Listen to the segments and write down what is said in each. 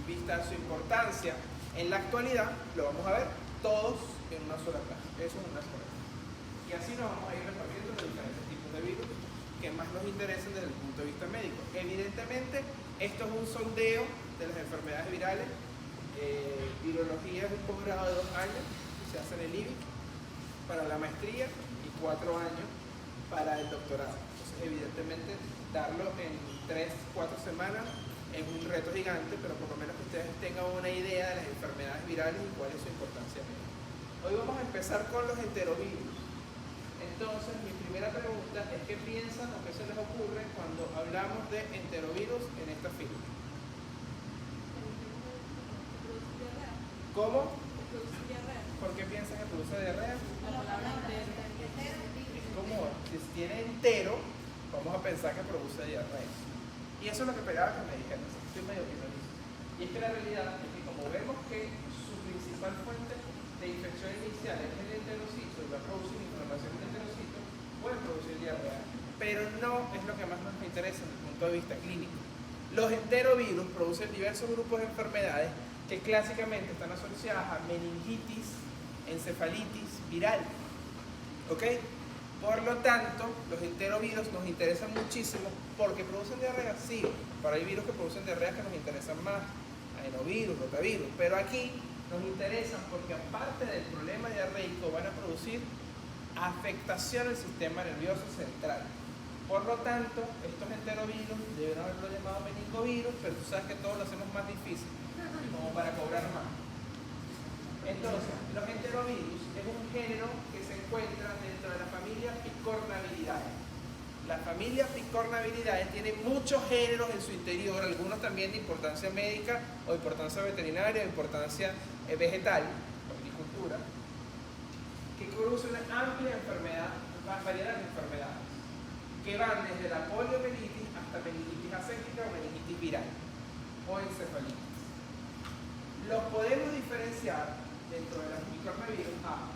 vista de su importancia en la actualidad, lo vamos a ver todos en una sola clase. Eso es una sola clase. Y así nos vamos a ir repartiendo los diferentes tipos de virus que más nos interesen desde el punto de vista médico. Evidentemente, esto es un sondeo de las enfermedades virales. Virología es un posgrado de 2 años que se hace en el IBI para la maestría y 4 años para el doctorado. Entonces, evidentemente, darlo en 3-4 semanas es un reto gigante, pero por lo menos que ustedes tengan una idea de las enfermedades virales y cuál es su importancia médica. Hoy vamos a empezar con los enterovirus. Entonces, mi primera pregunta es: ¿qué piensan o qué se les ocurre cuando hablamos de enterovirus en esta fila? ¿Cómo? ¿Por qué piensas que produce diarrea? Es como, si tiene entero, vamos a pensar que produce diarrea. Y eso es lo que pegaba que me dijeron. Estoy medio pinolizo. Y es que la realidad es que, como vemos que su principal fuente de infección inicial es el enterocito y va a producir inflamación del enterocito, puede producir diarrea. Pero no es lo que más nos interesa desde el punto de vista clínico. Los enterovirus producen diversos grupos de enfermedades que clásicamente están asociadas a meningitis, encefalitis viral. ¿Ok? Por lo tanto, los enterovirus nos interesan muchísimo porque producen diarrea, sí, pero hay virus que producen diarrea que nos interesan más, adenovirus, rotavirus, pero aquí nos interesan porque aparte del problema diarreico van a producir afectación al sistema nervioso central. Por lo tanto, estos enterovirus deben haberlo llamado meningovirus, pero tú sabes que todos lo hacemos más difícil, como para cobrar más. Entonces, los enterovirus es un género que se encuentra dentro de la familia Picornaviridae. La familia Picornaviridae tiene muchos géneros en su interior, algunos también de importancia médica o importancia veterinaria, o importancia vegetal, o agricultura, que produce una amplia variedad de enfermedades, que van desde la poliomielitis hasta meningitis aséptica o meningitis viral, o encefalitis. Los podemos diferenciar dentro de los picornavirus a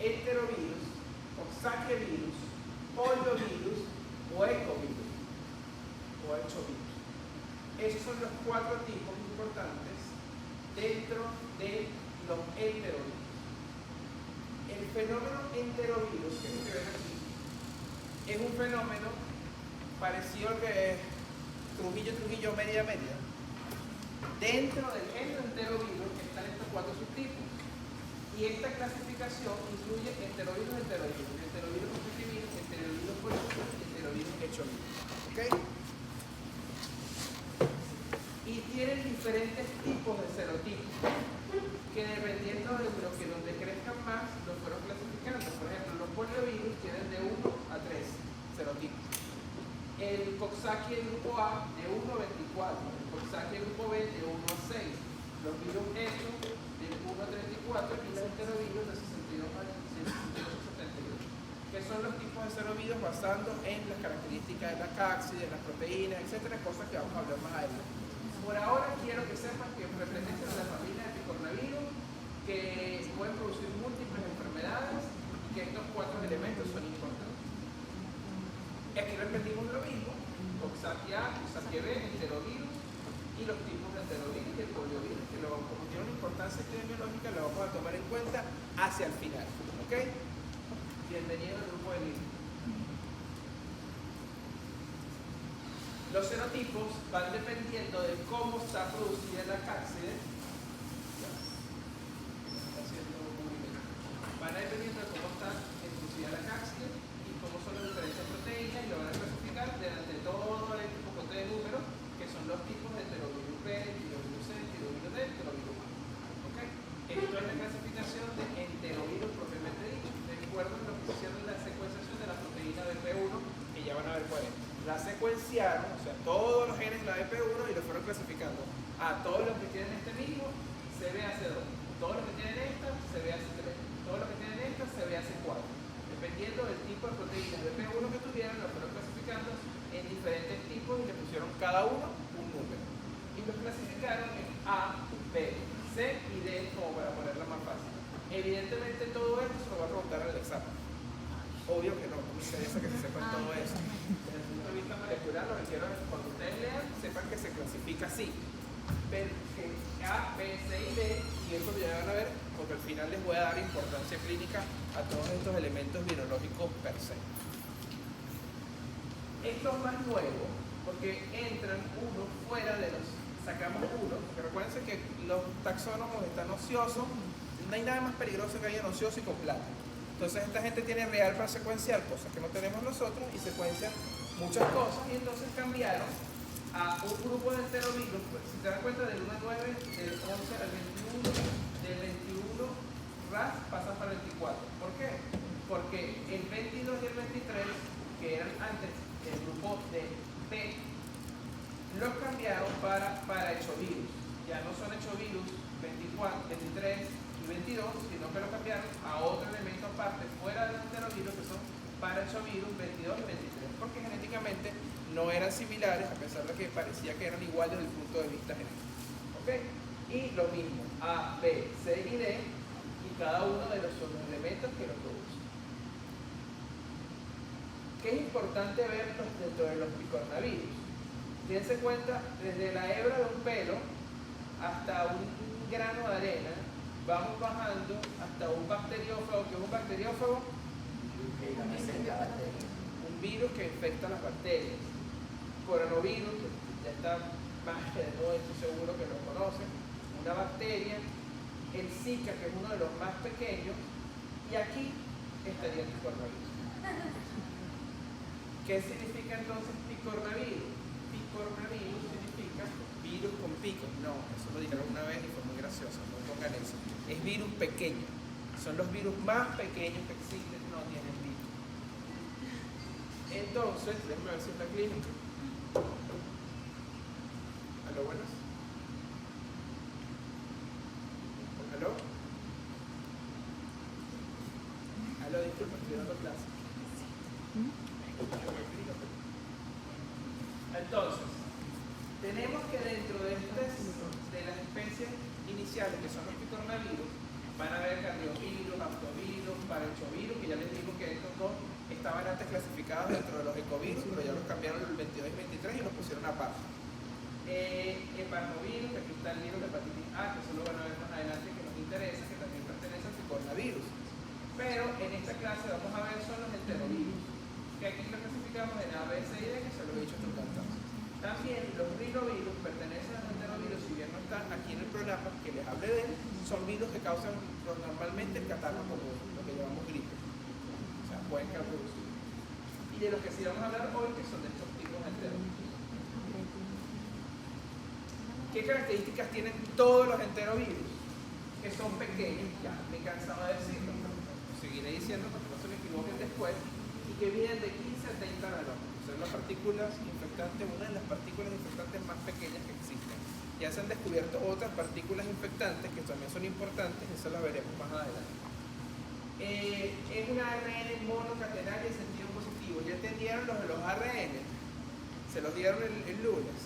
enterovirus, coxsackievirus, poliovirus o ecovirus o hechovirus. Esos son los 4 tipos importantes dentro de los enterovirus. El fenómeno enterovirus, que es lo que ven aquí, es un fenómeno parecido al que Trujillo, media. Dentro del género enterovirus están estos 4 subtipos. Y esta clasificación incluye enterovirus, enterovirus multivirus, enterovirus polivirus y enterovirus hechovirus. ¿Ok? Y tienen diferentes tipos de serotipos que, dependiendo de donde crezcan más, los fueron clasificando. Por ejemplo, los poliovirus tienen de 1 a 3 serotipos. El Coxsackie grupo A de 1 a 24, el Coxsackie grupo B de 1 a 6, los virus hechos del 1 a 34 y los enterovirus de 62 a 172, que son los tipos de serovirus basando en las características de la cápside, de las proteínas, etcétera, cosas que vamos a hablar más adelante. Por ahora quiero que sepan que representan a la familia de picornavirus, que pueden producir múltiples enfermedades y que estos 4 elementos son importantes. Aquí repetimos lo mismo: Coxsackie A, Coxsackie B, enterovirus y los tipos de enterovirus y el poliovirus, que como tiene una importancia epidemiológica, lo vamos a tomar en cuenta hacia el final. ¿Ok? Bienvenido al grupo de virus. Los serotipos van dependiendo de cómo está producida la cápside. Van dependiendo de cómo está producida la cápside y cómo son las diferentes proteínas, y lo van a clasificar delante de todo el pocote de números, que son los tipos de enterovirus B, enterovirus C, enterovirus D, enterovirus A. ¿Okay? Esto es la clasificación de enterovirus propiamente dicho. Recuerden lo que hicieron la secuenciación de la proteína BP1, que ya van a ver cuál es. La secuenciaron, o sea, todos los genes de la BP1, y los fueron clasificando a todos los que tienen este mismo, CBAC2, todos los que tienen esta, CBAC3, todos los que tienen esta, CBAC4. Dependiendo del tipo de proteínas de BP1 que tuvieran, los fueron clasificando en diferentes tipos y le pusieron cada uno un número. Y los clasificaron en A, B, C y D, como para ponerla más fácil. Evidentemente todo esto se lo va a preguntar en el examen. Obvio que no, me interesa que se sepan todo eso. Desde el punto de vista molecular, lo que quiero es que cuando ustedes lean, sepan que se clasifica así. A, B, C y D, y eso ya van a ver, porque al final les voy a dar importancia clínica a todos estos elementos virológicos per se. Esto es más nuevo, porque entran uno fuera de los, sacamos uno, porque recuerden que los taxónomos están ociosos, no hay nada más peligroso que haya ocioso y con plata. Entonces esta gente tiene real para secuenciar cosas que no tenemos nosotros y secuencian muchas cosas, y entonces cambiaron a un grupo de enterovirus, pues, si te das cuenta, del 1 al 9, del 11 al 21, del 21 RAS pasan para el 24. ¿Por qué? Porque el 22 y el 23, que eran antes del grupo de P, los cambiaron para hechovirus. Ya no son hechovirus 24, 23 y 22, sino que los cambiaron a otro elemento aparte, fuera del enterovirus, que son para hechovirus 22 y 23, porque genéticamente no eran similares, a pesar de que parecía que eran iguales desde el punto de vista genético. ¿Ok? Y lo mismo, A, B, C y D, y cada uno de los elementos que lo producen. ¿Qué es importante ver dentro de los picornavirus? Dense cuenta, desde la hebra de un pelo hasta un grano de arena, vamos bajando hasta un bacteriófago. ¿Qué es un bacteriófago? Un virus que infecta las bacterias. Coronavirus, que ya está más que de nuevo, estoy seguro que lo conocen, una bacteria, el Zika, que es uno de los más pequeños, y aquí estaría el picornavirus. ¿Qué significa entonces picornavirus? Picornavirus significa virus con picos. No, eso lo dijeron una vez y fue muy gracioso, no pongan eso. Es virus pequeño, son los virus más pequeños que existen, no tienen pico. Entonces, déjenme ver si está clínico. ¿Aló, buenas? ¿Aló? ¿Aló? Disculpa, estoy dando clase. Entonces, tenemos que dentro de las especies iniciales, que son los picornavirus, van a haber cardiovirus, aptovirus, parachovirus, que ya les digo que estos dos estaban antes clasificados dentro de los ecovirus, pero ya los cambiaron el 22 y 23 y los pusieron aparte. Hepanovirus, que aquí está el virus de hepatitis A, que eso lo van a ver más adelante, que nos interesa, que también pertenece al picornavirus. Pero en esta clase vamos a ver son los enterovirus, que aquí lo clasificamos en A, B, C y D, que se lo he dicho hasta entonces. También los rinovirus pertenecen a los enterovirus, si bien no están aquí en el programa que les hable de él, son virus que causan normalmente el catarro común, lo que llamamos gripe. O sea, pueden causar. Y de los que sí vamos a hablar hoy, que son de estos tipos enterovirus. ¿Qué características tienen todos los enterovirus? Que son pequeños, ya me he cansado de decirlo, pero seguiré diciendo porque no se me equivoquen después, y que vienen de 15 a 30 nanómetros. Son las partículas infectantes, una de las partículas infectantes más pequeñas que existen. Ya se han descubierto otras partículas infectantes que también son importantes, eso las veremos más adelante. Es un ARN monocatenario en sentido positivo. Ya entendieron los de los ARN, se los dieron el lunes.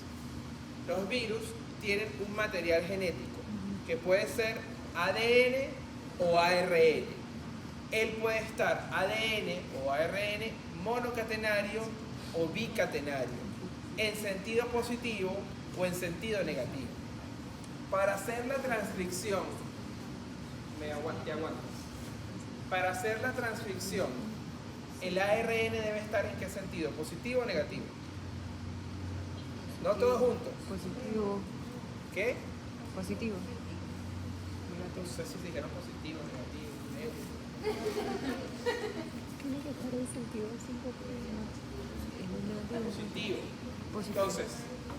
Los virus tienen un material genético que puede ser ADN o ARN. Él puede estar ADN o ARN monocatenario o bicatenario, en sentido positivo o en sentido negativo. Para hacer la transcripción, te aguantas. Para hacer la transcripción, el ARN debe estar en qué sentido, positivo o negativo. No todos juntos. Positivo. ¿Qué? Positivo. No sé si dijeron positivo o negativo. Tiene que estar en sentido Positivo. Entonces,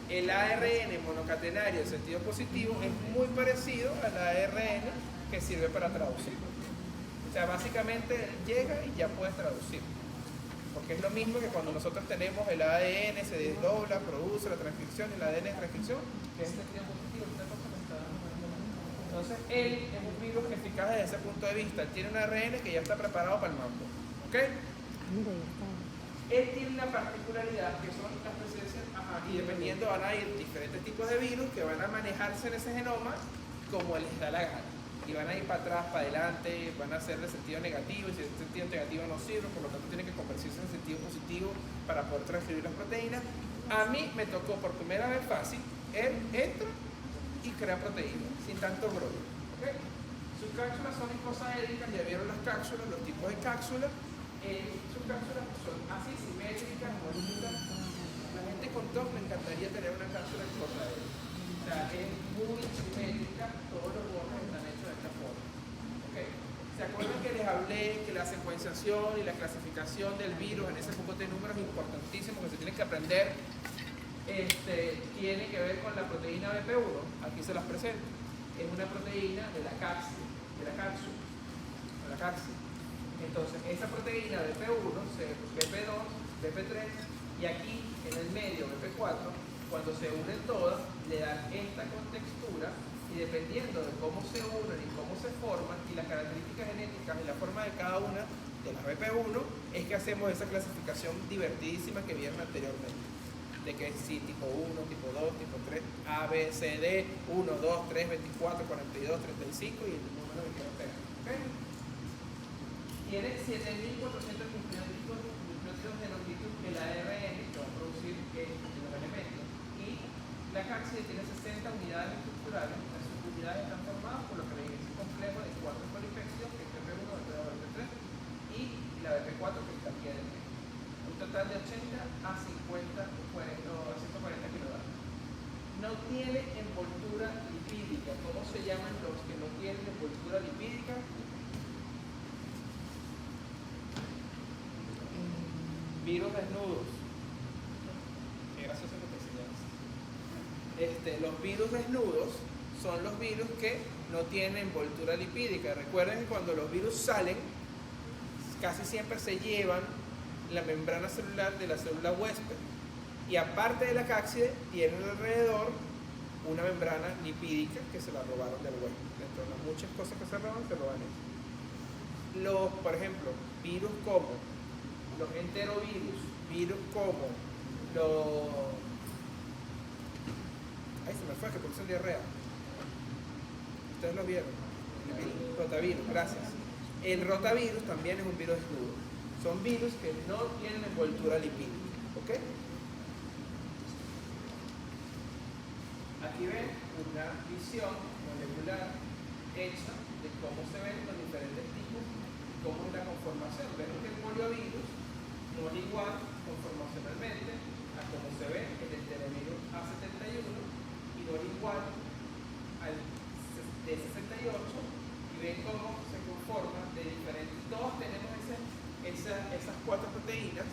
el ARN monocatenario en sentido positivo es muy parecido al ARN que sirve para traducir. O sea, básicamente él llega y ya puede traducir. Porque es lo mismo que cuando nosotros tenemos el ADN, se desdobla, produce la transcripción, el ADN de transcripción, que es el sentido positivo. Entonces, él es un virus que es eficaz desde ese punto de vista. Él tiene un ARN que ya está preparado para el mambo. ¿Ok? Él tiene una particularidad que son las presencias, y dependiendo van a ir diferentes tipos de virus que van a manejarse en ese genoma como les da la gana. Y van a ir para atrás, para adelante, van a ser de sentido negativo, y si el sentido negativo no sirve, por lo tanto tienen que convertirse en sentido positivo para poder transcribir las proteínas. A mí me tocó por primera vez fácil, él entra y crea proteína, sin tanto brollo. ¿Okay? Sus cápsulas son liposaédricas, ya vieron las cápsulas, los tipos de cápsulas. Sus cápsulas son así, simétricas, bonitas. La gente con TOC me encantaría tener una cápsula liposaédrica. O sea, es muy simétrica, todos los bordes están hechos de esta forma. ¿Okay? ¿Se acuerdan que les hablé que la secuenciación y la clasificación del virus en ese poco de números importantísimo que se tienen que aprender? Tiene que ver con la proteína BP1, aquí se las presento. Es una proteína de la cápsula. Entonces, esa proteína BP1, BP2, BP3 y aquí en el medio BP4, cuando se unen todas, le dan esta contextura y dependiendo de cómo se unen y cómo se forman y las características genéticas y la forma de cada una de las BP1, es que hacemos esa clasificación divertidísima que vieron anteriormente. De que es sí, tipo 1, tipo 2, tipo 3, A, B, C, D, 1, 2, 3, 24, 42, 35 y el número que quiero pegar. ¿Okay? Tiene 7.400 nucleótidos de longitud el ARN que va a producir los elementos. Y la cápside tiene 60 unidades estructurales. Las unidades están formadas por lo que es un complejo de 4 polipéptidos, que es BP1, BP2, BP3 y la BP4 que está aquí adentro. Un total de 80 a 50 o 140 kilogramos. No tiene envoltura lipídica. ¿Cómo se llaman los que no tienen envoltura lipídica? Virus desnudos. Qué gracioso que te enseñas. Los virus desnudos son los virus que no tienen envoltura lipídica. Recuerden que cuando los virus salen, casi siempre se llevan la membrana celular de la célula huésped y aparte de la cápside tienen alrededor una membrana lipídica que se la robaron del huésped. Dentro de las muchas cosas que se roban eso. Por ejemplo, virus como los enterovirus, virus como ay, se me fue, que producen diarrea. Ustedes lo vieron. El rotavirus, gracias. El rotavirus también es un virus desnudo. Son virus que no tienen envoltura lipídica. ¿Ok? Aquí ven una visión molecular hecha de cómo se ven los diferentes tipos y cómo es la conformación. Ven que el poliovirus no es igual conformacionalmente a cómo se ve el enterovirus A71 y no es igual al D68 y ven cómo se conforman de diferentes. Todos tenemos esas 4 proteínas,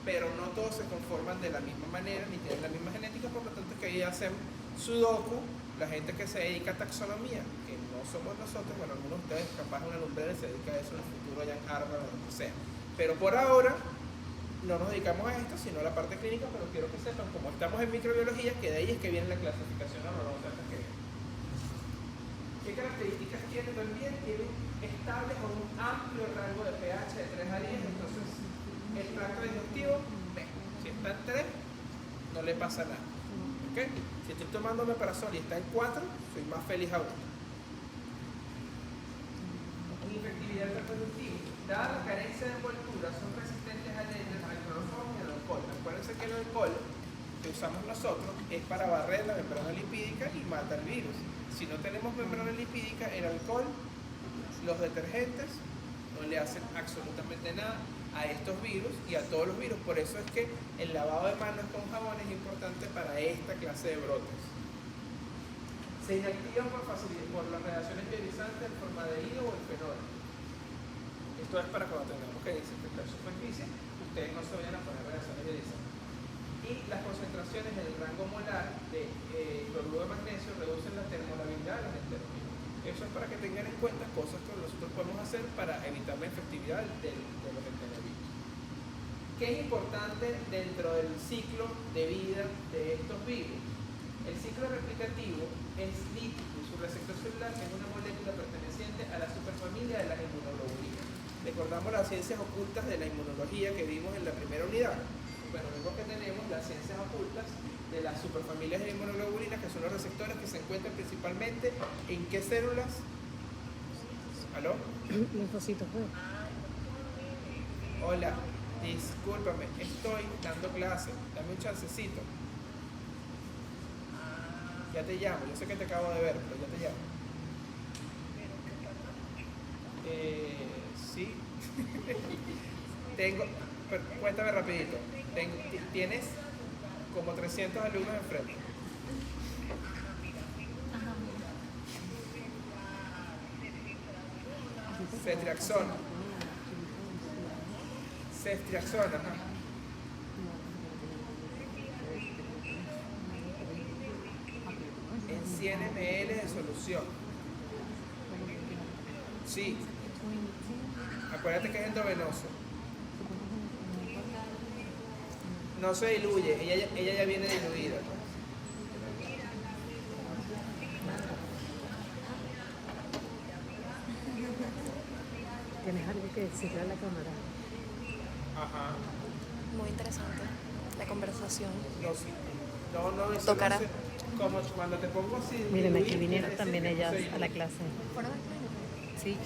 pero no todos se conforman de la misma manera ni tienen la misma genética, por lo tanto es que ahí hacen sudoku la gente que se dedica a taxonomía, que no somos nosotros. Bueno, algunos de ustedes capaz una lumbrera se dedica a eso en el futuro ya en Harvard o donde sea, pero por ahora no nos dedicamos a esto, sino a la parte clínica. Pero quiero que sepan, como estamos en microbiología, que de ahí es que viene la clasificación horrorosa que viene. ¿Qué características tiene? También tiene estable con un amplio rango de pH de 3 a 10, entonces el tracto digestivo, si está en 3, no le pasa nada. ¿Okay? Si estoy tomando omeprazol y está en 4, soy más feliz aún. Infectividad del tracto digestivo. Dada la carencia de envoltura, son resistentes al cloroformo y al alcohol. Acuérdense que el alcohol que usamos nosotros es para barrer la membrana lipídica y mata el virus. Si no tenemos membrana lipídica, el alcohol, los detergentes no le hacen absolutamente nada a estos virus y a todos los virus. Por eso es que el lavado de manos con jabón es importante para esta clase de brotes. Se inactivan por las reacciones ionizantes del formaldehído o el fenol. Esto es para cuando tengamos que desinfectar superficie, ustedes no se vayan a poner reacciones ionizantes. Y las concentraciones en el rango molar de cloruro de magnesio reducen la termolabilidad de los enterovirus. Eso es para que tengan en cuenta cosas que nosotros podemos hacer para evitar la efectividad de los enterovirus. ¿Qué es importante dentro del ciclo de vida de estos virus? El ciclo replicativo es lípido y su receptor celular es una molécula perteneciente a la superfamilia de las inmunoglobulinas. Recordamos las ciencias ocultas de la inmunología que vimos en la primera unidad. Bueno, luego que tenemos las ciencias ocultas de las superfamilias de inmunoglobulinas, que son los receptores que se encuentran principalmente en qué células. ¿Aló? Linfocitos B. Hola, discúlpame, estoy dando clase, dame un chancecito. Ya te llamo, yo sé que te acabo de ver, pero ya te llamo. Sí. Cuéntame rapidito. Tienes como 300 alumnos enfrente. Ceftriaxona. Ceftriaxona, ajá. En 100 ml de solución. Sí. Acuérdate que es endovenoso. No se diluye, ella ya viene diluida. ¿Tienes algo que decirle a la cámara? Ajá. Muy interesante la conversación. No, sí. No, eso Tocará. no sé. Como cuando te pongo así. Miren, aquí diluir, vinieron quiere también decir que no ellas se a la diluye. clase. ¿Fueron Sí.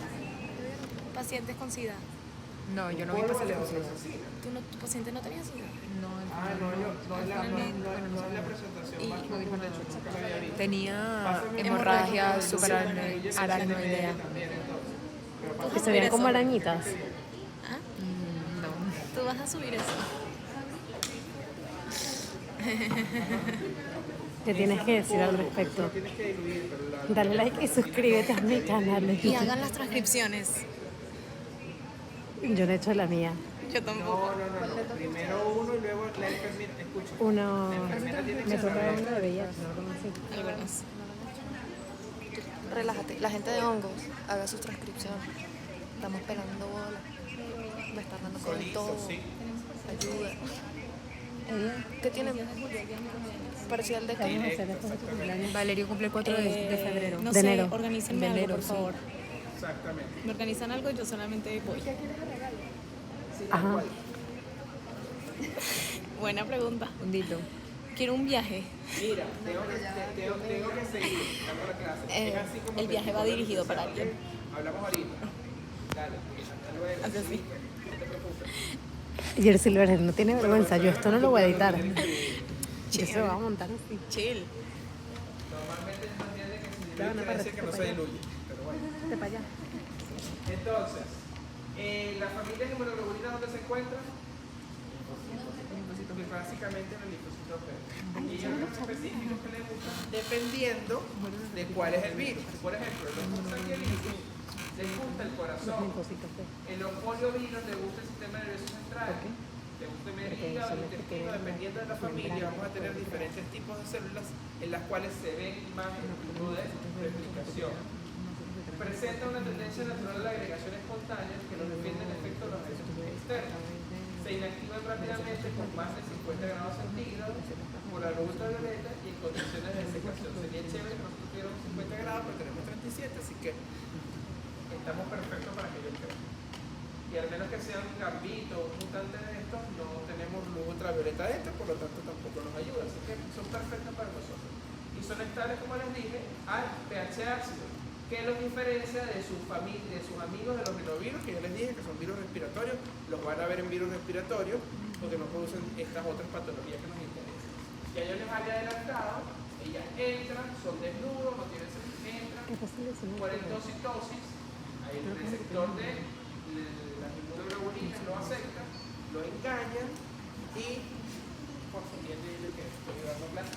pacientes con SIDA? No, yo no vi Polvo pacientes de con SIDA. oxitocina. ¿Tu paciente no tenía SIDA? No, Ah, no es la presentación Y- más que hemos hecho, nunca la había visto. tenía Pásame hemorragia un poco de subaracnoidea. también, entonces. Que se veían como arañitas. ¿Ah? No. ¿Tú vas a subir eso? ¿Qué tienes que decir al respecto? Tienes que diluir, pero Dale like y suscríbete a mi canal. Y hagan las transcripciones. Yo no he hecho la mía. Yo tampoco. no. Primero uno y luego la enfermera. Escucha. Uno La enfermera tiene que me toca saber. uno de VIH, no conocí. Algunos. Relájate. La gente de hongos haga sus transcripciones. Estamos pegando bola. Me están dando con Solito, todo. sí. Ayuda. Ella, ¿Qué tiene? Parecía el de vamos a qué? hacer después de tu cumpleaños. Valerio cumple el 4 de febrero. No De sé, enero. organícenme De algo, enero, por sí. favor. Exactamente. Me organizan algo y yo solamente voy. Ajá. Buena pregunta. Un dito. Quiero un viaje. Mira, tengo que seguir dando la clase. Es así como el te viaje digo, va cuando dirigido se para hable, alguien. Hablamos ahorita. Dale, hasta luego. Haz así. No te preocupes. Jersey Silver no tiene vergüenza. Yo esto no lo voy a editar. Yo se lo voy a montar así. Chill. Normalmente no entiende que se Claro, diluye, no, quiere decir que no se diluye. Pero bueno. Vete para allá. Entonces, ¿la familia de hemoglobina dónde se encuentra? Que básicamente en el linfocito B. Y hay órganos específicos que le gustan dependiendo de cuál es el virus. Por ejemplo, los sanguíneos les gusta el corazón. El oncoliovirus le gusta el sistema nervioso central. Le gusta el hígado, el intestino, dependiendo de la familia, vamos a tener diferentes tipos de células en las cuales se ven más el tipo de replicación. Presenta una tendencia natural a la agregación espontánea que nos defiende el efecto de los agentes externos. Se inactivan rápidamente con más de 50 grados centígrados por la luz ultravioleta y en condiciones de desecación. Sería chévere que nosotros tuviéramos 50 grados, pero tenemos 37, así que estamos perfectos para que ellos crezcan. Y al menos que sean un gambito o un mutante de estos, no tenemos luz ultravioleta dentro, por lo tanto tampoco nos ayuda. Así que son perfectos para nosotros. Y son estables, como les dije, al pH ácido, que los diferencia de sus familia, de sus amigos de los rinovirus, que ya les dije que son virus respiratorios, los van a ver en virus respiratorios, porque no producen estas otras patologías que nos interesan. Ya yo les había adelantado, ellas entran, son desnudos, no tienen entran, por endocitosis, hay el receptor de las inmunoglobulinas lo acepta, lo engañan y por siguiente dice que estoy dando clase.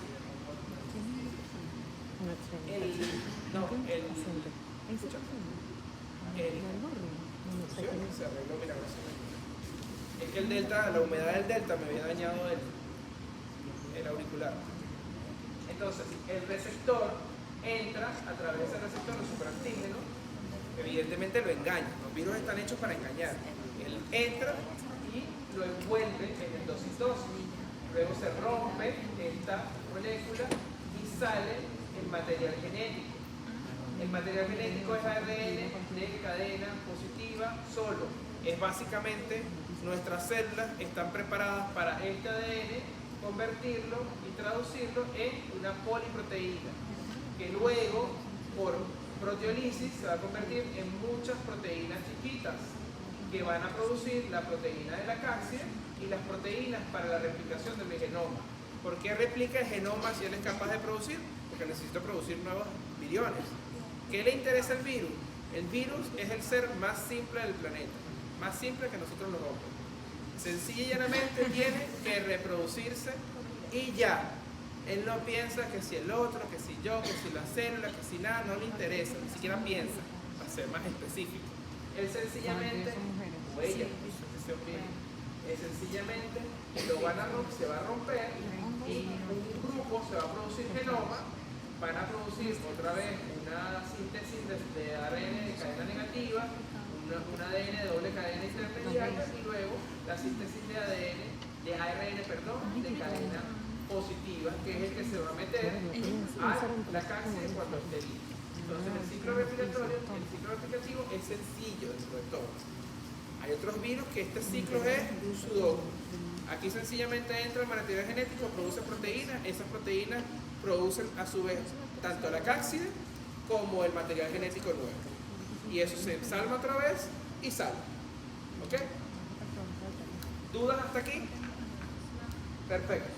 Se arregló milagrosamente. Es que el delta, la humedad del delta me había dañado el auricular. Entonces, el receptor entra a través de ese receptor, el superantígeno, evidentemente lo engaña. Los virus están hechos para engañar. Él entra y lo envuelve en endocitosis. Luego se rompe esta molécula y sale el material genético. El material genético es ARN de cadena positiva solo. Es básicamente nuestras células están preparadas para este ADN, convertirlo y traducirlo en una poliproteína, que luego por proteólisis se va a convertir en muchas proteínas chiquitas que van a producir la proteína de la cápside y las proteínas para la replicación del genoma. ¿Por qué replica el genoma si él es capaz de producir? porque necesito producir nuevos viriones. ¿Qué le interesa al virus? El virus es el ser más simple del planeta, más simple que nosotros los hombres. Sencilla y llanamente tiene que reproducirse y ya. Él no piensa que si el otro, que si yo, que si la célula, que si nada, no le interesa, ni siquiera piensa, para ser más específico. Él sencillamente, o ella, sencillamente se va a romper y un grupo se va a producir genoma, van a producir otra vez una síntesis de ARN de cadena negativa, un ADN de doble cadena intermediaria y luego la síntesis de ARN, de cadena positiva, que es el que se va a meter a la cápside cuando esté listo. Entonces el ciclo replicativo es sencillo dentro de todo. Hay otros virus que este ciclo es un sudoku. Aquí sencillamente entra el material genético, produce proteínas, esas proteínas producen a su vez tanto la cápside como el material genético nuevo. Y eso se salva otra vez y salva. ¿Ok? ¿Dudas hasta aquí? Perfecto.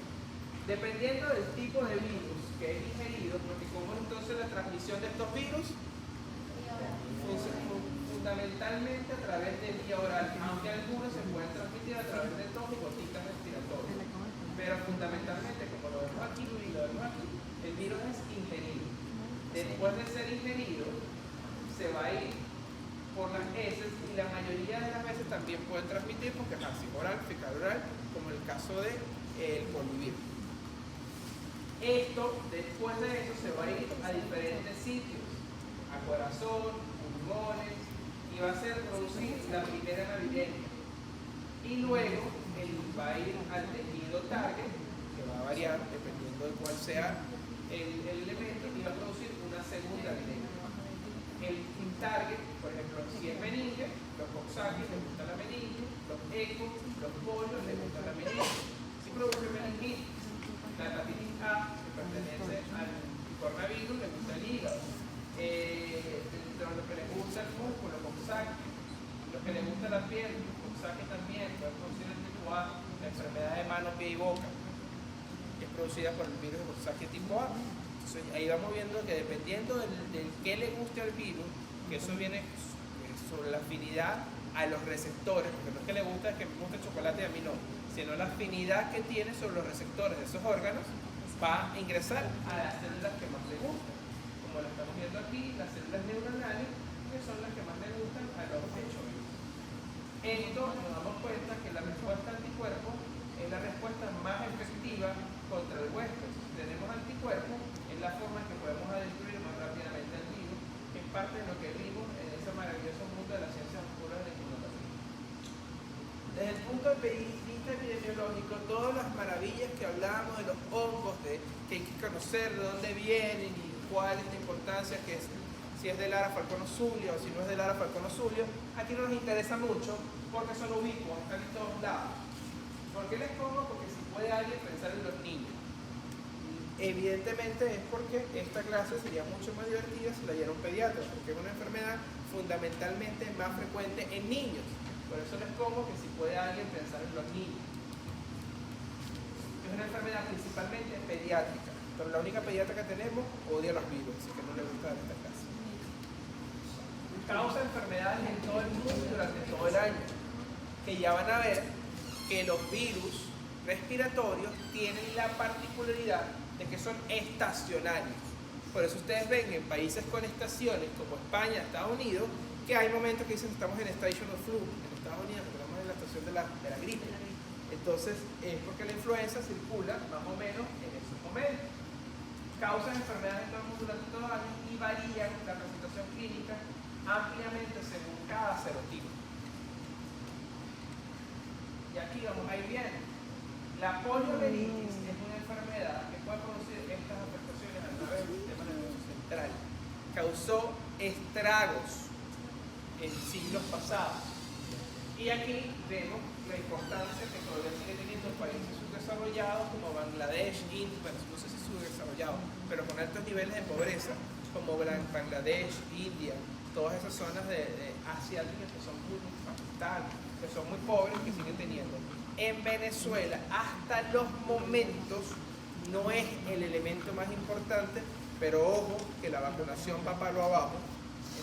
Dependiendo del tipo de virus que es ingerido, porque como es entonces la transmisión de estos virus, fundamentalmente a través de vía oral, aunque algunos se pueden transmitir a través de tos y gotitas respiratorias. Pero fundamentalmente, como lo vemos aquí, el virus es ingerido. Después de ser ingerido, se va a ir por las heces y la mayoría de las veces también pueden transmitir porque es así, oral, fecal oral, como en el caso del polivirus. Esto, después de eso, se va a ir a diferentes sitios, a corazón, pulmones, y va a ser producir la primera navideña. Y luego va a ir al tejido target, que va a variar dependiendo de cuál sea el elemento, y va a producir una segunda navideña. El target, por ejemplo, si es meninge, los coxsackie les gusta la meninge, los ecos, los polios les gusta la meninge. Si produce meningitis, la hepatitis A, que pertenece al coronavirus, le gusta el hígado. Lo que les gusta el músculo, coxsackie. Lo que les gusta la piel, coxsackie también, puede producir el tipo A, la enfermedad de mano, pie y boca, que es producida por el virus de coxsackie tipo A. Entonces, ahí vamos viendo que dependiendo del que le guste al virus, que eso viene sobre la afinidad a los receptores, porque no es que le gusta que me guste el chocolate y a mí no, sino la afinidad que tiene sobre los receptores de esos órganos, va a ingresar a las células que más le gustan. Como lo estamos viendo aquí, las células neuronales, que son las que más le gustan a los hechos. Esto nos damos cuenta que la respuesta anticuerpo es la respuesta más efectiva contra el huésped. Si tenemos anticuerpos, es la forma en que podemos destruir más rápidamente el virus, que es parte de lo que vimos en ese maravilloso mundo de las ciencias oscuras de la inmunología. Desde el punto de vista epidemiológico, todas las maravillas que hablábamos de los hongos, de que hay que conocer de dónde vienen y cuál es la importancia, que es, si es del Lara falcono-zulio o si no es del Lara falcono-zulio, aquí no nos interesa mucho porque son ubicuos, están en todos lados. ¿Por qué les pongo? Porque si puede alguien pensar en los niños. Evidentemente es porque esta clase sería mucho más divertida si la diera un pediatra, porque es una enfermedad fundamentalmente más frecuente en niños. Por eso les pongo que si puede alguien pensar en los niños. Es una enfermedad principalmente pediátrica, pero la única pediatra que tenemos odia los virus, así que no le gusta dar esta clase. Causa enfermedades en todo el mundo durante todo el año, que ya van a ver que los virus respiratorios tienen la particularidad de que son estacionarios. Por eso ustedes ven en países con estaciones como España, Estados Unidos, que hay momentos que dicen que estamos en station of flu, en Estados Unidos estamos en la estación de la gripe. Entonces es porque la influenza circula más o menos en esos momentos. Causan enfermedades en todo el mundo durante todo el año y varían la presentación clínica ampliamente según cada serotipo. Y aquí vamos a ir bien. La poliomielitis es una enfermedad que puede producir estas afectaciones a través del sistema nervioso central. Causó estragos en siglos pasados. Y aquí vemos la importancia que todavía sigue teniendo países subdesarrollados como Bangladesh, India, bueno, no sé si subdesarrollados, pero con altos niveles de pobreza, como Bangladesh, India, todas esas zonas de asiáticas que son muy Pakistán, que son muy pobres, que siguen teniendo. En Venezuela, hasta los momentos, no es el elemento más importante Pero ojo, que la vacunación va para lo abajo,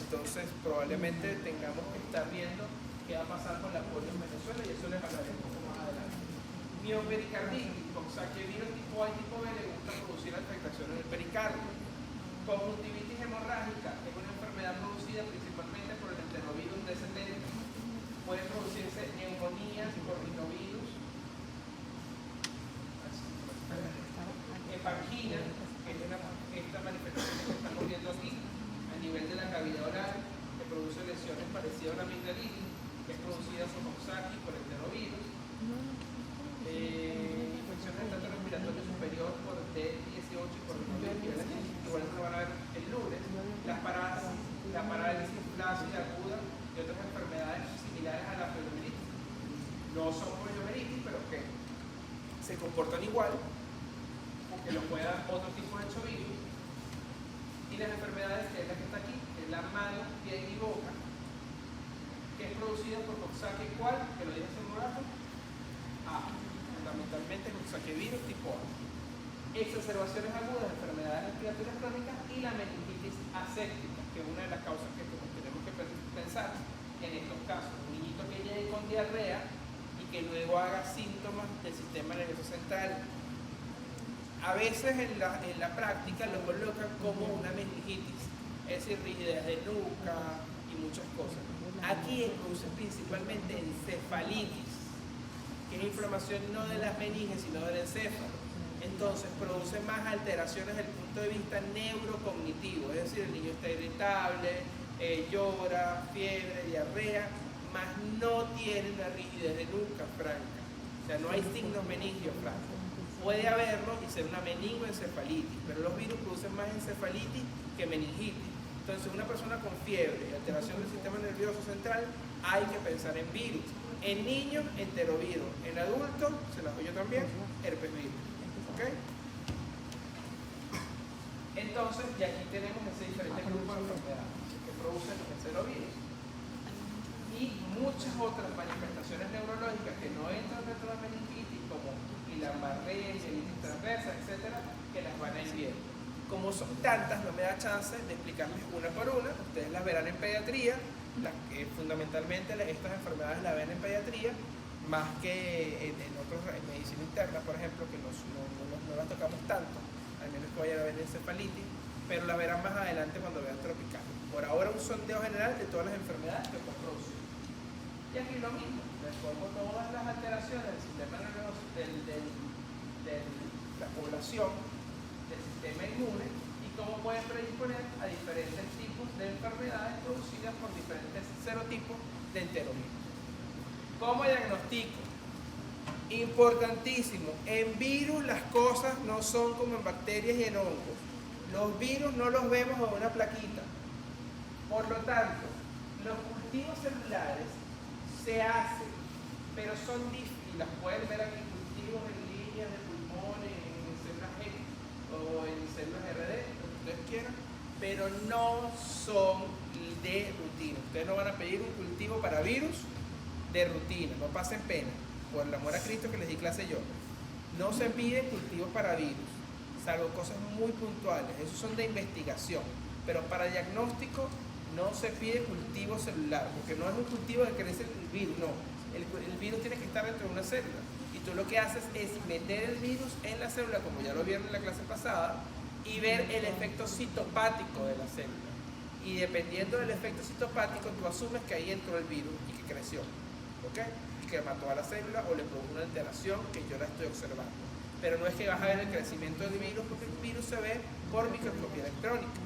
entonces probablemente tengamos que estar viendo qué va a pasar con la polio en Venezuela y eso les hablaré un poco más adelante. Miopericarditis, coxsackie-virus tipo A y tipo B le gusta producir afectación en el pericardio. Conjuntivitis hemorrágica es una enfermedad producida principalmente por el enterovirus descendente. Puede producirse neumonías por rinovirus, hepangina, que es esta manifestación que estamos viendo aquí, a nivel de la cavidad oral, que produce lesiones parecidas a la amigdalitis, que es producida por Coxsackie, por enterovirus. Infecciones del tracto respiratorio superior por D18 y por rinovirus, igual lo van a ver el lunes. La parálisis flácida aguda y otras enfermedades similares a la poliomelitis. No son poliomelitis, pero que se comportan igual, que lo pueda otro tipo de chovirus. Y las enfermedades, que es la que está aquí, que es la mano, pie y boca, que es producida por Coxsackie, ¿cuál? Que lo dije hace un rato. Fundamentalmente Coxsackie-virus tipo A. Exacerbaciones agudas de enfermedades respiratorias crónicas y la meningitis aséptica, que es una de las causas que tenemos que pensar en estos casos. Un niñito que llegue con diarrea y que luego haga síntomas del sistema nervioso central. A veces en la práctica lo colocan como una meningitis, es decir, rigidez de nuca y muchas cosas. Aquí produce principalmente encefalitis, que es inflamación no de las meninges sino del encéfalo. Entonces produce más alteraciones desde el punto de vista neurocognitivo, es decir, el niño está irritable, llora, fiebre, diarrea, mas no tiene una rigidez de nuca franca, o sea, no hay signos meningios francos. Puede haberlo y ser una meningoencefalitis, pero los virus producen más encefalitis que meningitis. Entonces, una persona con fiebre y alteración del sistema nervioso central, hay que pensar en virus. En niños, enterovirus. En adultos, se las doy yo también, herpes virus. ¿Ok? Entonces, ya aquí tenemos ese diferente grupo de enfermedades que producen los enterovirus. Y muchas otras manifestaciones neurológicas que no entran dentro de la meningitis, como Guillain-Barré, mielitis transversa, etcétera, que las van a ir viendo. Como son tantas, no me da chance de explicarles una por una. Ustedes las verán en pediatría, fundamentalmente estas enfermedades las ven en pediatría, más que en medicina interna, por ejemplo, que no las tocamos tanto, al menos que vayan a ver encefalitis, pero las verán más adelante cuando vean tropical. Por ahora un sondeo general de todas las enfermedades que pueden producir. Y aquí lo mismo, les pongo todas las alteraciones del sistema nervioso, de la población, del sistema inmune, y cómo pueden predisponer a diferentes tipos de enfermedades producidas por diferentes serotipos de enterovirus. ¿Cómo diagnostico? Importantísimo, en virus las cosas no son como en bacterias y en hongos. Los virus no los vemos en una plaquita. Por lo tanto, los cultivos celulares se hacen, pero son difíciles. Las pueden ver aquí, cultivos en líneas de pulmones, en células G o en células RD, lo que ustedes quieran, pero no son de rutina. Ustedes no van a pedir un cultivo para virus de rutina, no pasen pena, por el amor a Cristo que les di clase yo. No se piden cultivos para virus, salvo cosas muy puntuales, esos son de investigación, pero para diagnóstico no se pide cultivo celular, porque no es un cultivo que crece el virus, no. El virus tiene que estar dentro de una célula. Y tú lo que haces es meter el virus en la célula, como ya lo vieron en la clase pasada, y ver el efecto citopático de la célula. Y dependiendo del efecto citopático, tú asumes que ahí entró el virus y que creció, ¿ok? Y que mató a la célula o le produjo una alteración que yo la estoy observando. Pero no es que vas a ver el crecimiento del virus, porque el virus se ve por microscopía electrónica.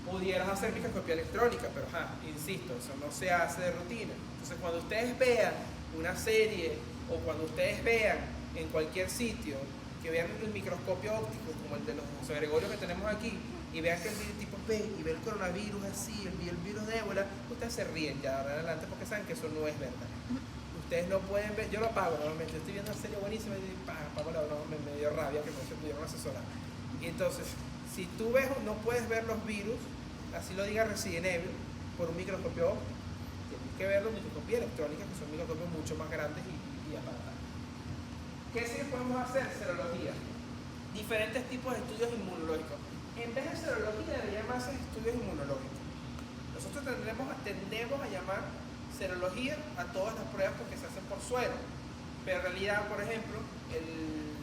Pudieras hacer microscopía electrónica, pero insisto, eso no se hace de rutina. Entonces, cuando ustedes vean una serie o cuando ustedes vean en cualquier sitio, que vean el microscopio óptico, como el de los José Gregorio que tenemos aquí, y vean que el virus tipo P y ver el coronavirus así, el virus de ébola, ustedes se ríen ya de adelante porque saben que eso no es verdad. Ustedes no pueden ver, yo lo apago normalmente, estoy viendo una serie buenísima y apago la broma, me dio rabia que no se pudieron asesorar. Y entonces, si tú ves, no puedes ver los virus, así lo diga Resident Evil, por un microscopio óptico. Tienes que ver los microscopía electrónica, que son microscopios mucho más grandes y aparatados. ¿Qué sí podemos hacer? Serología. diferentes tipos de estudios inmunológicos. En vez de serología debería llamarse estudios inmunológicos. Nosotros tendemos a llamar serología a todas las pruebas porque se hacen por suero, pero en realidad, por ejemplo, el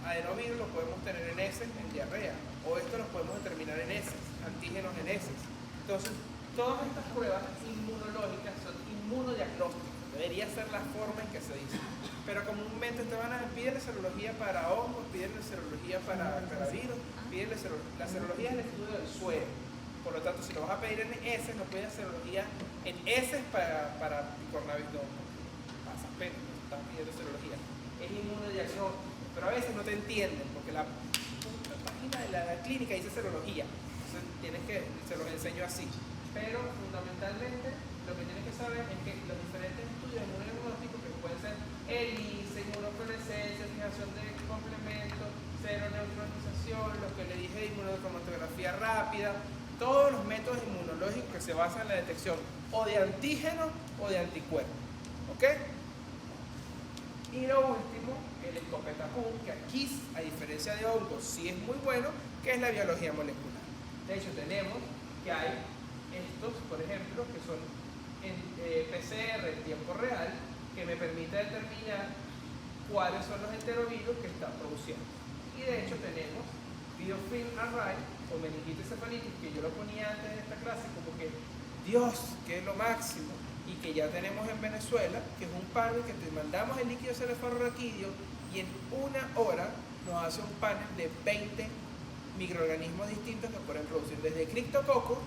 adenovirus lo podemos tener en heces, en diarrea, o esto lo podemos determinar en heces, antígenos en heces. Entonces, todas estas pruebas inmunológicas son inmunodiagnósticos, debería ser la forma en que se dice. Pero comúnmente te van a pedirle serología para hongos, pedirle serología para virus, pedirle la serología es el estudio del suero. Por lo tanto, si lo vas a pedir en heces, no pides serología en heces para coronavirus. No, pasa pena, no estás pidiendo serología. Es inmunodiagnóstico, pero a veces no te entienden porque la página de la clínica dice serología. Entonces tienes que, se los enseño así. Pero fundamentalmente lo que tienes que saber es que los diferentes estudios inmunodiagnósticos, que pueden ser ELISA, inmunofluorescencia, fijación de complementos, seroneutralización, lo que le dije de inmunocromatografía rápida, todos los métodos inmunológicos que se basan en la detección o de antígenos o de anticuerpos. ¿Ok? Y lo último, el escopetapum, que aquí, a diferencia de hongos, sí es muy bueno, que es la biología molecular. De hecho, tenemos que hay estos, por ejemplo, que son en PCR en tiempo real, que me permite determinar cuáles son los enterovirus que están produciendo. Y de hecho tenemos biofilm array o meningitis cefalitis, que yo lo ponía antes en esta clase como que Dios, que es lo máximo, y que ya tenemos en Venezuela, que es un panel que te mandamos el líquido cefalorraquídeo y en una hora nos hace un panel de 20 microorganismos distintos que pueden producir desde criptococcus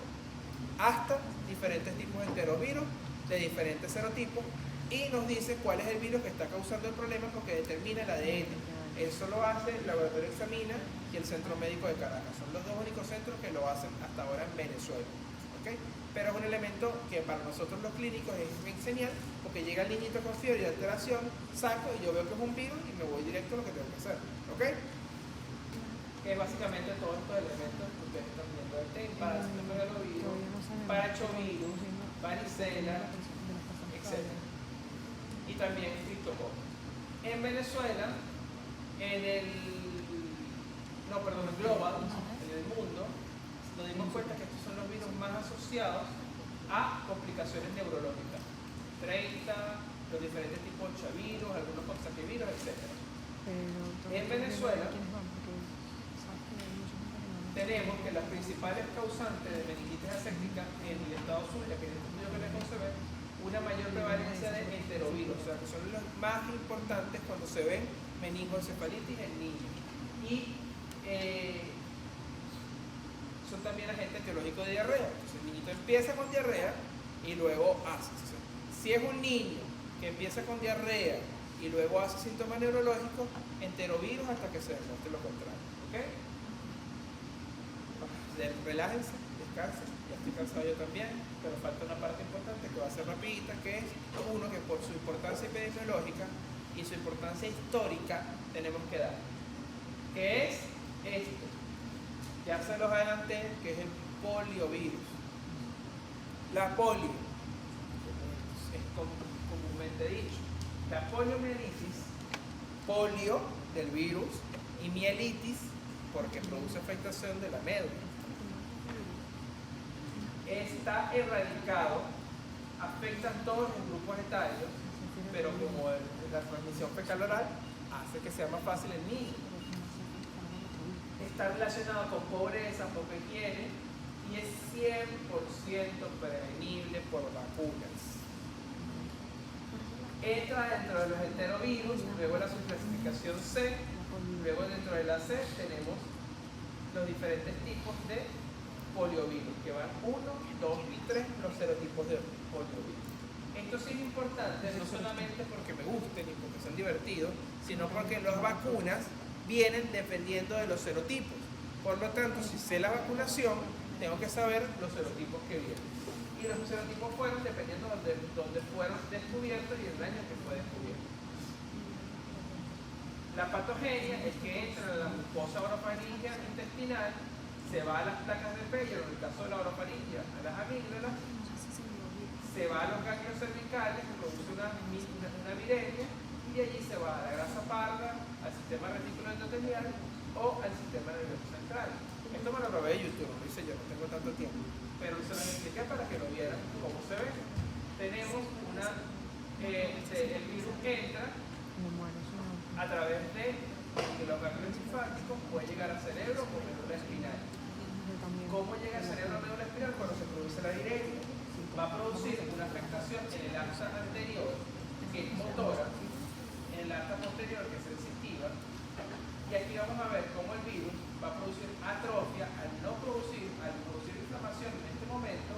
hasta diferentes tipos de enterovirus de diferentes serotipos y nos dice cuál es el virus que está causando el problema porque determina el ADN. Eso lo hace el Laboratorio Examina y el Centro Médico de Caracas. Son los dos únicos centros que lo hacen hasta ahora en Venezuela. ¿Okay? Pero es un elemento que para nosotros los clínicos es genial porque llega el niñito con fiebre y alteración, saco y yo veo que es un virus y me voy directo a lo que tengo que hacer. ¿Ok? Que es básicamente todos estos elementos que ustedes están viendo. Este es paracitomegalovírus, parachovirus, varicela, etc. Y también criptococcus. En Venezuela, en global, en el mundo, nos dimos cuenta que estos son los virus más asociados a complicaciones neurológicas. 30, los diferentes tipos de chavirus, algunos coxsackievirus, etc. En Venezuela tenemos que las principales causantes de meningitis aséptica en el estado Zulia, que es el estudio que les concebé, una mayor prevalencia de enterovirus, o sea, que son los más importantes cuando se ven meningoencefalitis en niños. Y son también agentes etiológicos de diarrea. Entonces el niñito empieza con diarrea y luego hace. Entonces, si es un niño que empieza con diarrea y luego hace síntomas neurológicos, enterovirus hasta que se demuestre lo contrario. ¿Ok? Relájense, descansen. Ya estoy cansado yo también, pero falta una parte importante que va a ser rapidita, que es uno que por su importancia epidemiológica y su importancia histórica tenemos que dar, que es esto. Ya se los adelanté, que es el poliovirus. La polio, es comúnmente dicho, la poliomielitis, polio del virus y mielitis porque produce afectación de la médula. Está erradicado, afecta a todos los grupos etarios, pero como la transmisión fecal oral hace que sea más fácil en niños. Está relacionado con pobreza, poca higiene y es 100% prevenible por vacunas. Entra dentro de los enterovirus, luego la subclasificación C, luego dentro de la C tenemos los diferentes tipos de poliovirus, que van 1, 2 y 3, los serotipos de poliovirus. Esto sí es importante, no solamente porque me gusten y porque son divertidos, sino porque las vacunas vienen dependiendo de los serotipos. Por lo tanto, si sé la vacunación, tengo que saber los serotipos que vienen. Y los serotipos fueron dependiendo de dónde fueron descubiertos y el año que fue descubierto. La patogenia es que entra en la mucosa orofaringia intestinal, se va a las placas del vello, en el caso de la orofaringia, a las amígdalas, se va a los ganglios cervicales, produce una viremia y allí se va a la grasa parda, al sistema reticuloendotelial, o al sistema nervioso central. Esto me lo probé de YouTube, lo hice yo, no tengo tanto tiempo, pero se lo expliqué para que lo vieran cómo se ve. Tenemos el virus entra a través de los ganglios linfáticos, puede llegar al cerebro o médula espinal. ¿Cómo llega al cerebro o médula espinal? Cuando se produce la viremia, va a producir una afectación en el axis anterior, que es motora, en el axis posterior, que es sensitiva, y aquí vamos a ver cómo el virus va a producir atrofia. Al producir inflamación en este momento,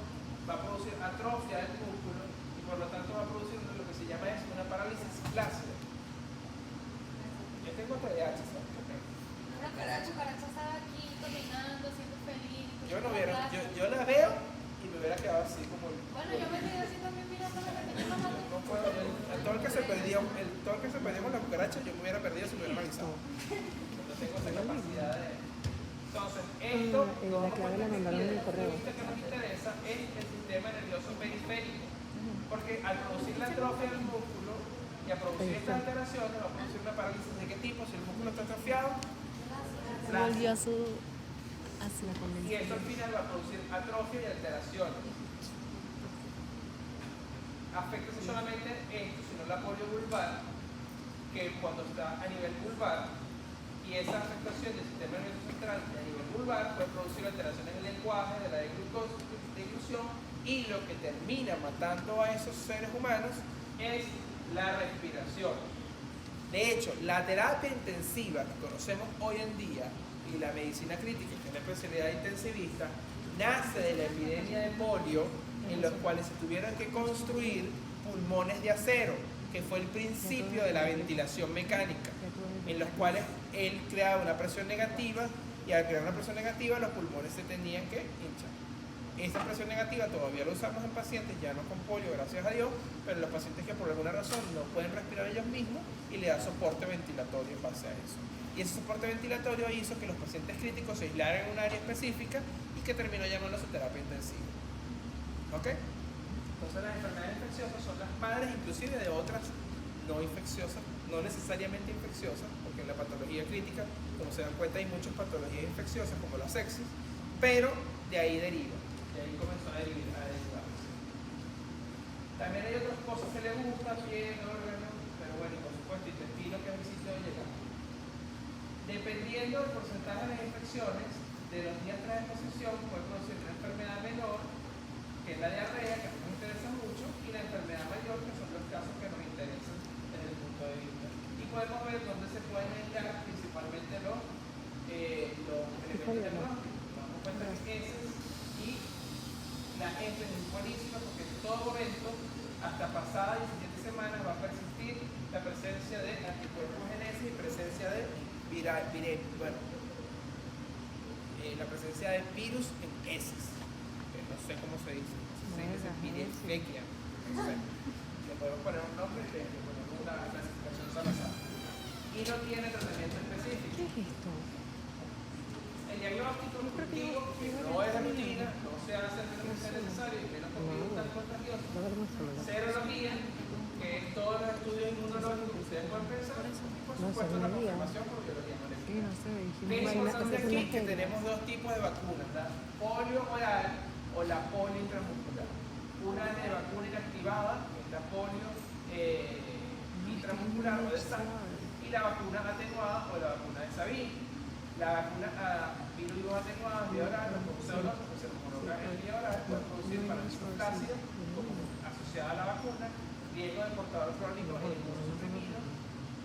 va a producir atrofia del músculo y por lo tanto va a producir lo que se llama una parálisis flácida. Yo tengo TDAH, ¿sabes? Una cucaracha estaba aquí caminando, siendo feliz. Yo la veo y me hubiera quedado así como... Bueno, yo me quedé así también mirando la que No puedo, todo el que se perdió con la cucaracha, yo me hubiera perdido si me hubiera organizado. No tengo esa capacidad de... Entonces, esto, la clave la mandaron en el correo. Lo que nos interesa es el sistema nervioso periférico, porque al producir la atrofia del músculo y a producir estas alteraciones, va a producir una parálisis de qué tipo. Si el músculo está atrofiado, Volvió a su y esto al final va a producir atrofia y alteraciones. Afecta no solamente esto, sino la polio vulvar, que cuando está a nivel vulvar, y esa afectación del sistema nervioso central a nivel vulvar puede producir alteraciones en el lenguaje, de la deglución, y lo que termina matando a esos seres humanos es la respiración. De hecho, la terapia intensiva que conocemos hoy en día y la medicina crítica, que es la especialidad intensivista, nace de la epidemia de polio, en los cuales se tuvieron que construir pulmones de acero, que fue el principio de la ventilación mecánica, en los cuales él creaba una presión negativa y al crear una presión negativa los pulmones se tenían que hinchar. Esa presión negativa todavía la usamos en pacientes, ya no con polio, gracias a Dios, pero los pacientes que por alguna razón no pueden respirar ellos mismos y le da soporte ventilatorio en base a eso. Y ese soporte ventilatorio hizo que los pacientes críticos se aislaran en un área específica y que terminó llamándose terapia intensiva. ¿Ok? Entonces las enfermedades infecciosas son las madres inclusive de otras no infecciosas, no necesariamente infecciosas, porque en la patología crítica, como se dan cuenta, hay muchas patologías infecciosas como la sepsis, pero de ahí deriva. Y ahí comenzó a derivar. También hay otras cosas que le gustan, piel, órgano, pero bueno, y por supuesto, intestino, que es el sitio de llegar. Dependiendo del porcentaje de las infecciones, de los días tras exposición, puede producir una enfermedad menor, que es la diarrea, que nos interesa mucho, y la enfermedad mayor, que son los casos que nos interesan desde el punto de vista. Y podemos ver dónde se pueden aislar principalmente los elementos diagnósticos. Nos damos cuenta que heces y la heces es buenísima porque en todo momento, hasta pasada 17 semanas, va a persistir la presencia de anticuerpos en heces y presencia de la presencia de virus en heces. No sé cómo se dice. Se dice Virifequia. No sé. Le podemos poner un nombre y le ponemos una clasificación Salazar. Y no tiene tratamiento específico. ¿Qué es esto? El diagnóstico digo que no es de rutina, no se hace el menos que sea necesario y menos con virus tan contagioso. Serología, que es todos los estudios inmunológicos que ustedes pueden pensar, y por supuesto la confirmación por biología molecular. Es importante aquí que tenemos dos tipos de vacunas, la polio oral o la polio intramuscular. Una es de vacuna inactivada, que es la polio intramuscular o de sangre, y la vacuna atenuada o la vacuna de Sabin. La vacuna virus atenuada vía oral, los produce que se coloca en vía oral, puede producir parálisis flácida asociada a la vacuna, riesgo de portador crónico e inmunosuprimido,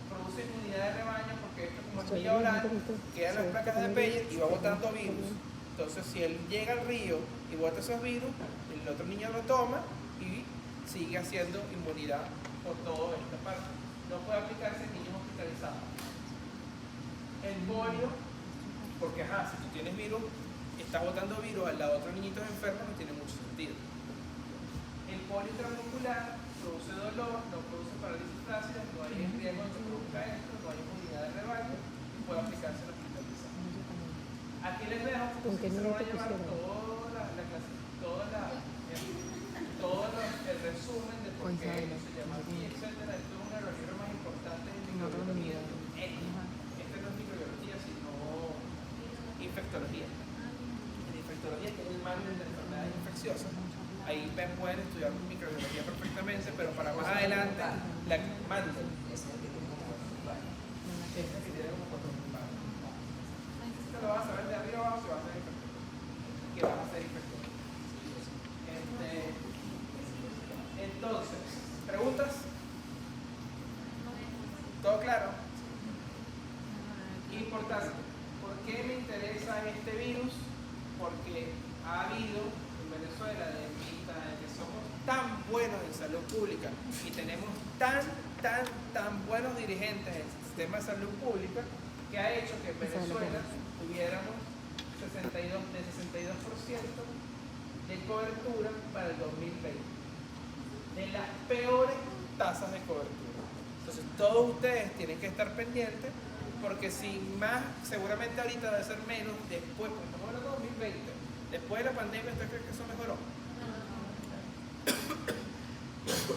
produce inmunidad de rebaño porque esto como es vía oral, quedan las placas de Peyer y va botando virus. Entonces si él llega al río y bota esos virus, el otro niño lo toma y sigue haciendo inmunidad por toda esta parte. No puede aplicarse en niños hospitalizados. El polio, porque si tú tienes virus, estás botando virus al lado de otros niñitos enfermos, no tiene mucho sentido. El polio intramuscular produce dolor, no produce parálisis flácida, no hay riesgo de que se produzca esto, no hay inmunidad de rebaño y puede aplicarse en hospitalización. Aquí les dejo que se van a llevar el resumen de por qué esto se llama así, etcétera. Esto es uno de los libros más importantes de microbiología. Este no es microbiología, sino infectología. En infectología, que es el margen de enfermedades infecciosas. Ahí pueden estudiar microbiología perfectamente, pero para más adelante la manden. Esto lo vas a saber de arriba abajo si vas a ser infector. Que vas a ser infector. Entonces, ¿preguntas? ¿Todo claro? Importante. ¿Por qué me interesa este virus? Porque ha habido en Venezuela, de que somos tan buenos en salud pública y tenemos tan buenos dirigentes en el sistema de salud pública, que ha hecho que en Venezuela tuviéramos 62% de cobertura para el 2020. De las peores tasas de cobertura. Entonces todos ustedes tienen que estar pendientes, porque si más, seguramente ahorita debe ser menos, después, porque estamos hablando de 2020, después de la pandemia, ¿usted cree que eso mejoró?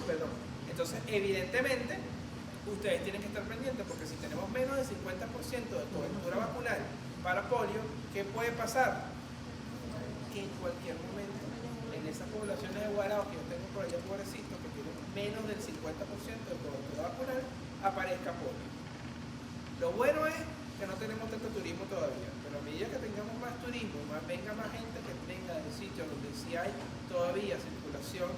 Perdón. Entonces, evidentemente, ustedes tienen que estar pendientes, porque si tenemos menos del 50% de cobertura vacunal para polio, ¿qué puede pasar? Que en cualquier momento, en esas poblaciones de guaraos que yo tengo por allá, pobrecitos, que tienen menos del 50% de cobertura vacunal, aparezca polio. Lo bueno es que no tenemos tanto turismo todavía, pero a medida que tengamos más turismo, venga más gente que venga del sitio donde sí hay todavía circulación,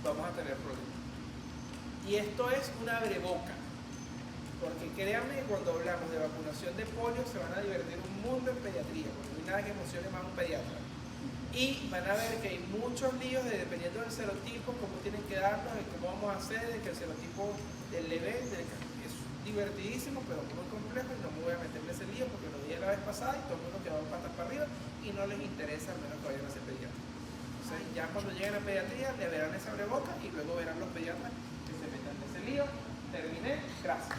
vamos a tener problemas. Y esto es un abreboca, porque créanme, cuando hablamos de vacunación de polio se van a divertir un mundo en pediatría, porque no hay nada que emocione más a un pediatra. Y van a ver que hay muchos líos dependiendo del serotipo, cómo tienen que darlos, de cómo vamos a hacer, de que el serotipo del leve, es divertidísimo, pero muy complejo, y no me voy a meter en ese lío porque lo dije la vez pasada y todo el mundo quedó patas para arriba y no les interesa, al menos que vayan a ser pediatras. Entonces ya cuando lleguen a pediatría le verán esa abreboca y luego verán los pediatras que se metan en ese lío. Terminé, gracias.